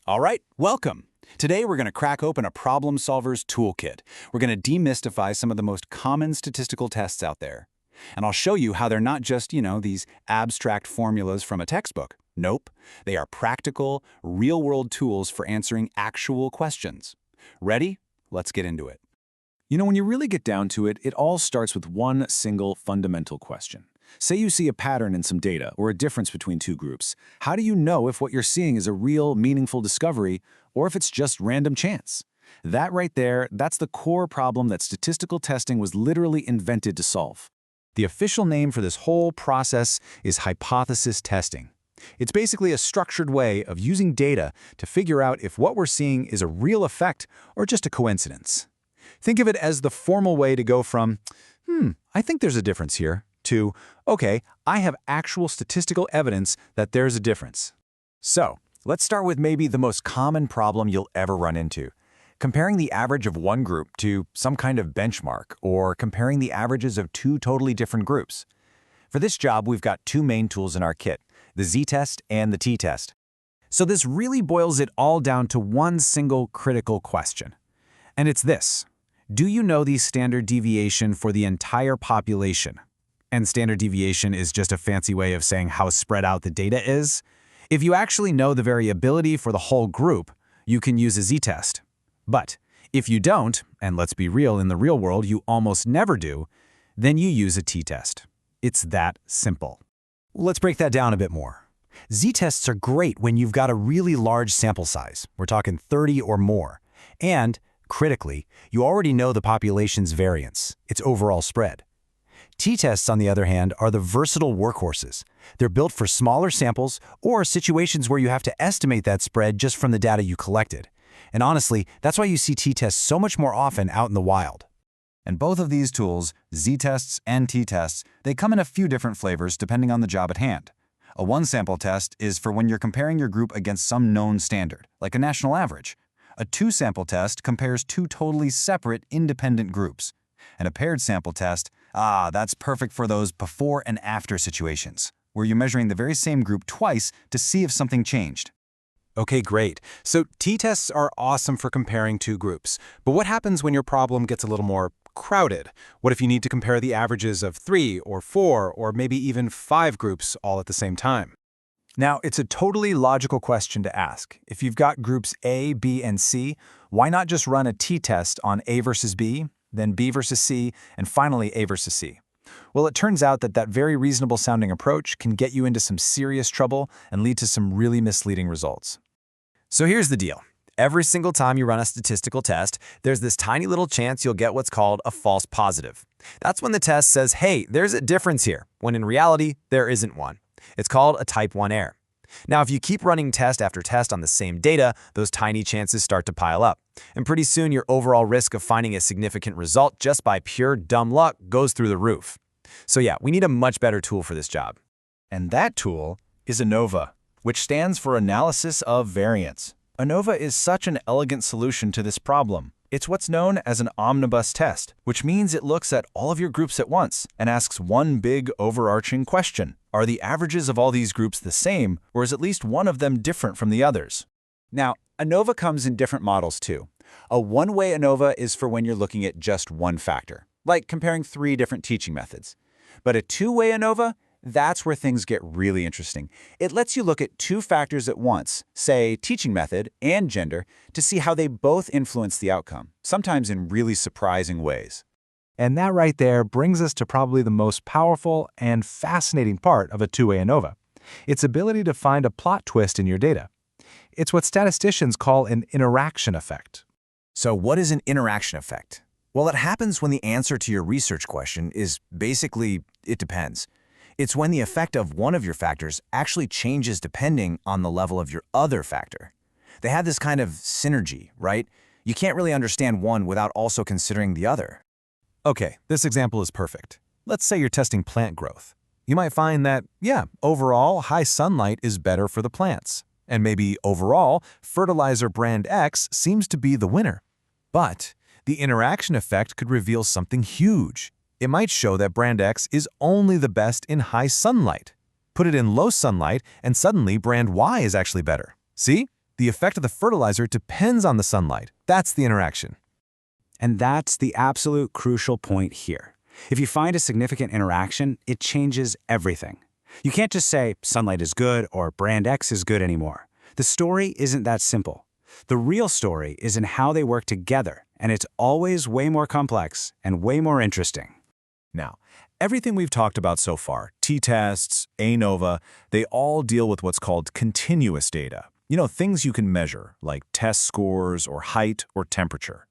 All right, welcome. Today we're going to crack open a problem solver's toolkit. We're going to demystify some of the most common statistical tests out there. And I'll show you how they're not just, these abstract formulas from a textbook. Nope, they are practical, real-world tools for answering actual questions. Ready? Let's get into it. When you really get down to it, it all starts with one single fundamental question. Say you see a pattern in some data or a difference between two groups. How do you know if what you're seeing is a real, meaningful discovery or if it's just random chance? That right there, that's the core problem that statistical testing was literally invented to solve. The official name for this whole process is hypothesis testing. It's basically a structured way of using data to figure out if what we're seeing is a real effect or just a coincidence. Think of it as the formal way to go from, I think there's a difference here, to, okay, I have actual statistical evidence that there's a difference. So, let's start with maybe the most common problem you'll ever run into. Comparing the average of one group to some kind of benchmark, or comparing the averages of two totally different groups. For this job, we've got two main tools in our kit, the z-test and the t-test. So this really boils it all down to one single critical question. And it's this: do you know the standard deviation for the entire population? And standard deviation is just a fancy way of saying how spread out the data is. If you actually know the variability for the whole group, you can use a z-test. But if you don't, and let's be real, in the real world you almost never do, then you use a t-test. It's that simple. Let's break that down a bit more. Z-tests are great when you've got a really large sample size. We're talking 30 or more. And, critically, you already know the population's variance, its overall spread. T-tests, on the other hand, are the versatile workhorses. They're built for smaller samples or situations where you have to estimate that spread just from the data you collected. And honestly, that's why you see t-tests so much more often out in the wild. And both of these tools, z-tests and t-tests, they come in a few different flavors depending on the job at hand. A one-sample test is for when you're comparing your group against some known standard, like a national average. A two-sample test compares two totally separate, independent groups. And a paired sample test, that's perfect for those before and after situations, where you're measuring the very same group twice to see if something changed. Okay, great. So t-tests are awesome for comparing two groups. But what happens when your problem gets a little more crowded? What if you need to compare the averages of 3 or 4 or maybe even 5 groups all at the same time? Now, it's a totally logical question to ask. If you've got groups A, B, and C, why not just run a t-test on A versus B, then B versus C, and finally A versus C? Well, it turns out that that very reasonable-sounding approach can get you into some serious trouble and lead to some really misleading results. So here's the deal. Every single time you run a statistical test, there's this tiny little chance you'll get what's called a false positive. That's when the test says, hey, there's a difference here, when in reality, there isn't one. It's called a type 1 error. Now, if you keep running test after test on the same data, those tiny chances start to pile up. And pretty soon, your overall risk of finding a significant result just by pure dumb luck goes through the roof. So yeah, we need a much better tool for this job. And that tool is ANOVA, which stands for Analysis of Variance. ANOVA is such an elegant solution to this problem. It's what's known as an omnibus test, which means it looks at all of your groups at once and asks one big overarching question. Are the averages of all these groups the same, or is at least one of them different from the others? Now, ANOVA comes in different models too. A one-way ANOVA is for when you're looking at just one factor, like comparing 3 different teaching methods. But a two-way ANOVA, that's where things get really interesting. It lets you look at 2 factors at once, say teaching method and gender, to see how they both influence the outcome, sometimes in really surprising ways. And that right there brings us to probably the most powerful and fascinating part of a two-way ANOVA: its ability to find a plot twist in your data. It's what statisticians call an interaction effect. So what is an interaction effect? Well, it happens when the answer to your research question is basically, it depends. It's when the effect of one of your factors actually changes depending on the level of your other factor. They have this kind of synergy, right? You can't really understand one without also considering the other. Okay, this example is perfect. Let's say you're testing plant growth. You might find that, overall, high sunlight is better for the plants. And maybe overall, fertilizer brand X seems to be the winner. But the interaction effect could reveal something huge. It might show that brand X is only the best in high sunlight. Put it in low sunlight, and suddenly brand Y is actually better. See? The effect of the fertilizer depends on the sunlight. That's the interaction. And that's the absolute crucial point here. If you find a significant interaction, it changes everything. You can't just say sunlight is good or brand X is good anymore. The story isn't that simple. The real story is in how they work together, and it's always way more complex and way more interesting. Now, everything we've talked about so far, t-tests, ANOVA, they all deal with what's called continuous data. You know, things you can measure, like test scores or height or temperature.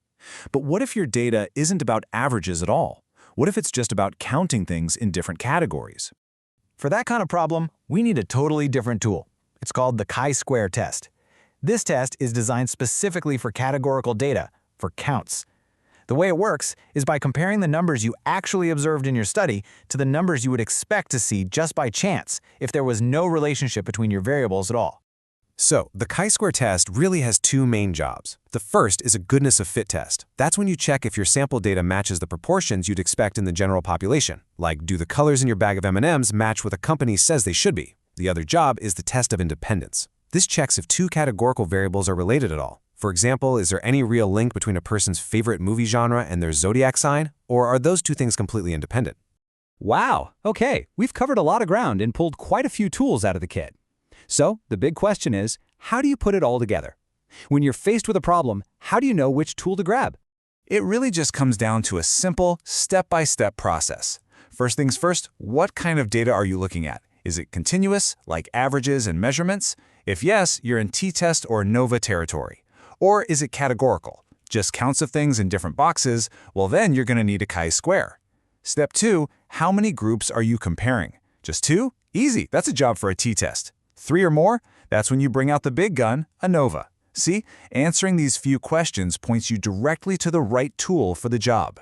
But what if your data isn't about averages at all? What if it's just about counting things in different categories? For that kind of problem, we need a totally different tool. It's called the chi-square test. This test is designed specifically for categorical data, for counts. The way it works is by comparing the numbers you actually observed in your study to the numbers you would expect to see just by chance if there was no relationship between your variables at all. So, the chi-square test really has two main jobs. The first is a goodness of fit test. That's when you check if your sample data matches the proportions you'd expect in the general population, like do the colors in your bag of M&Ms match what the company says they should be. The other job is the test of independence. This checks if two categorical variables are related at all. For example, is there any real link between a person's favorite movie genre and their zodiac sign, or are those two things completely independent? Wow, okay, we've covered a lot of ground and pulled quite a few tools out of the kit. So, the big question is, how do you put it all together? When you're faced with a problem, how do you know which tool to grab? It really just comes down to a simple, step-by-step process. First things first, what kind of data are you looking at? Is it continuous, like averages and measurements? If yes, you're in t-test or ANOVA territory. Or is it categorical, just counts of things in different boxes? Well, then you're going to need a chi-square. Step 2, how many groups are you comparing? Just 2? Easy, that's a job for a t-test. 3 or more? That's when you bring out the big gun, ANOVA. See, answering these few questions points you directly to the right tool for the job.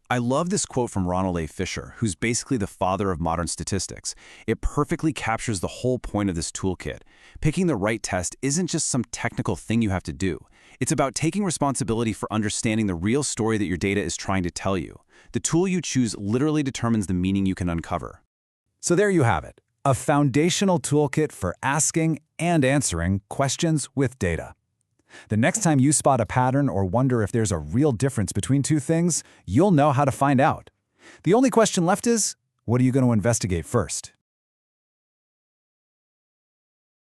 I love this quote from Ronald A. Fisher, who's basically the father of modern statistics. It perfectly captures the whole point of this toolkit. Picking the right test isn't just some technical thing you have to do. It's about taking responsibility for understanding the real story that your data is trying to tell you. The tool you choose literally determines the meaning you can uncover. So there you have it, a foundational toolkit for asking and answering questions with data. The next time you spot a pattern or wonder if there's a real difference between two things, you'll know how to find out. The only question left is, what are you going to investigate first?